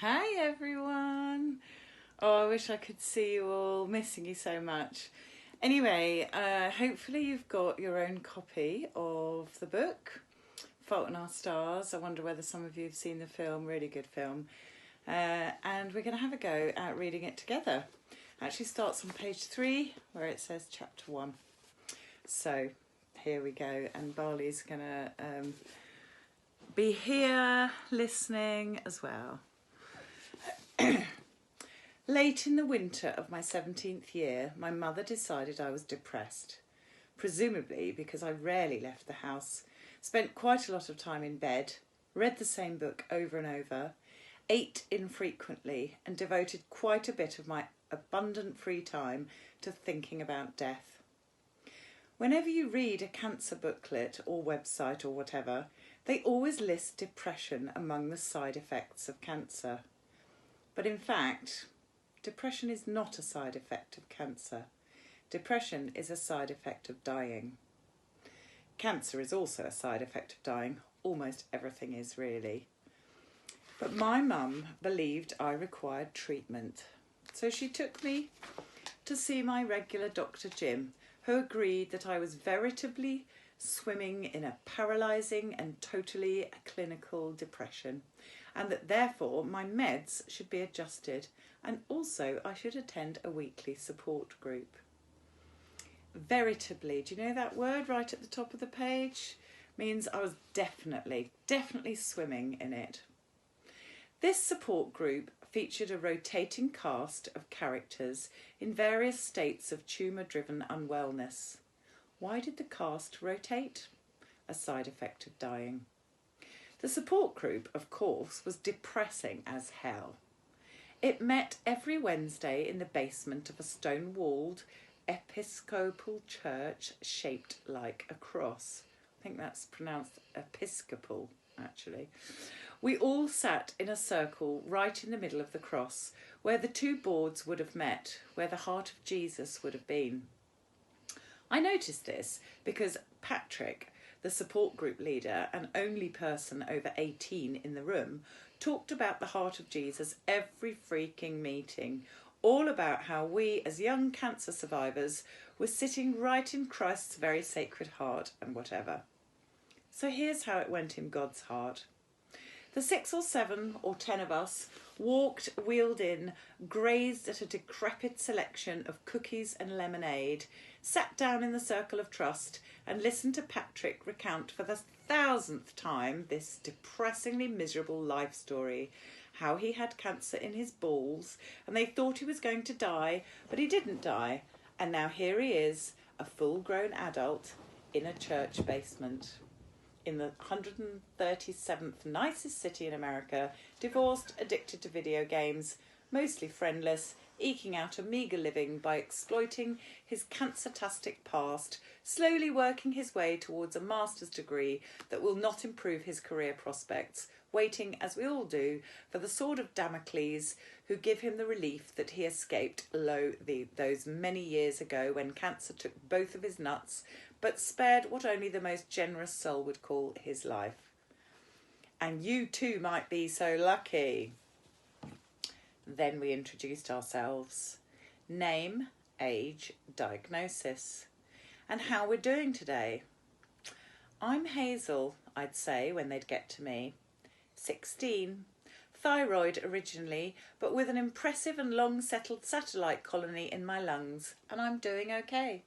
Hi everyone. Oh, I wish I could see you all. Missing you so much. Anyway, hopefully you've got your own copy of the book, Fault in Our Stars. I wonder whether some of you have seen the film. Really good film. And we're going to have a go at reading it together. Actually starts on page 3 where it says chapter 1. So here we go. And Barley's going to be here listening as well. Late in the winter of my 17th year, my mother decided I was depressed, presumably because I rarely left the house, spent quite a lot of time in bed, read the same book over and over, ate infrequently, and devoted quite a bit of my abundant free time to thinking about death. Whenever you read a cancer booklet or website or whatever, they always list depression among the side effects of cancer. But in fact, depression is not a side effect of cancer. Depression is a side effect of dying. Cancer is also a side effect of dying. Almost everything is, really. But my mum believed I required treatment. So she took me to see my regular Dr. Jim, who agreed that I was veritably swimming in a paralysing and totally clinical depression, and that therefore my meds should be adjusted, and also I should attend a weekly support group. Veritably, do you know that word right at the top of the page? Means I was definitely swimming in it. This support group featured a rotating cast of characters in various states of tumour-driven unwellness. Why did the cast rotate? A side effect of dying. The support group, of course, was depressing as hell. It met every Wednesday in the basement of a stone-walled Episcopal church shaped like a cross. I think that's pronounced Episcopal, actually. We all sat in a circle right in the middle of the cross, where the two boards would have met, where the heart of Jesus would have been. I noticed this because Patrick, the support group leader and only person over 18 in the room, talked about the heart of Jesus every freaking meeting, all about how we as young cancer survivors were sitting right in Christ's very sacred heart and whatever. So here's how it went in God's heart. The 6 or 7 or 10 of us walked, wheeled in, grazed at a decrepit selection of cookies and lemonade, sat down in the circle of trust and listened to Patrick recount for the 1000th time this depressingly miserable life story, how he had cancer in his balls and they thought he was going to die, but he didn't die, and now here he is, a full-grown adult in a church basement. In the 137th nicest city in America, divorced, addicted to video games, mostly friendless, eking out a meagre living by exploiting his cancer-tastic past, slowly working his way towards a master's degree that will not improve his career prospects, waiting, as we all do, for the sword of Damocles, who give him the relief that he escaped those many years ago when cancer took both of his nuts, but spared what only the most generous soul would call his life. And you too might be so lucky. Then we introduced ourselves. Name, age, diagnosis, and how we're doing today. I'm Hazel, I'd say when they'd get to me. 16. Thyroid originally, but with an impressive and long-settled satellite colony in my lungs, and I'm doing okay.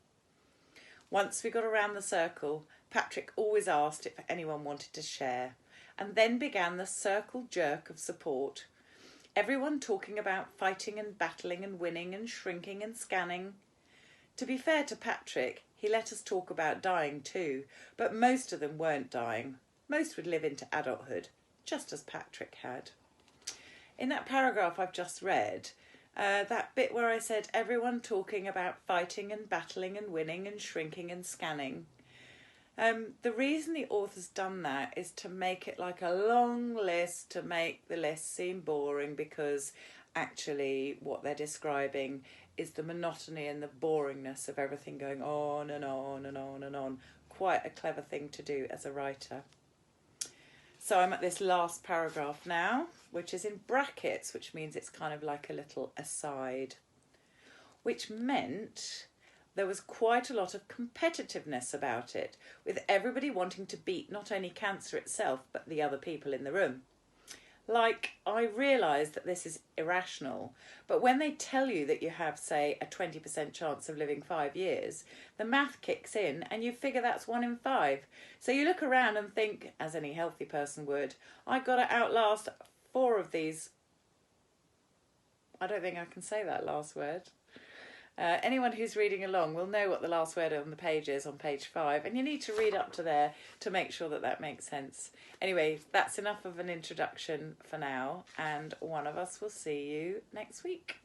Once we got around the circle, Patrick always asked if anyone wanted to share, and then began the circle jerk of support. Everyone talking about fighting and battling and winning and shrinking and scanning. To be fair to Patrick, he let us talk about dying too, but most of them weren't dying. Most would live into adulthood, just as Patrick had. In that paragraph I've just read, that bit where I said everyone talking about fighting and battling and winning and shrinking and scanning. The reason the author's done that is to make it like a long list, to make the list seem boring, because actually what they're describing is the monotony and the boringness of everything going on and on and on and on. Quite a clever thing to do as a writer. So I'm at this last paragraph now, which is in brackets, which means it's kind of like a little aside, which meant there was quite a lot of competitiveness about it, with everybody wanting to beat not only cancer itself, but the other people in the room. Like, I realise that this is irrational, but when they tell you that you have, say, a 20% chance of living 5 years, the math kicks in and you figure that's 1 in 5. So you look around and think, as any healthy person would, I've got to outlast 4 of these. I don't think I can say that last word. Anyone who's reading along will know what the last word on the page is on page 5, and you need to read up to there to make sure that that makes sense. Anyway, that's enough of an introduction for now, and one of us will see you next week.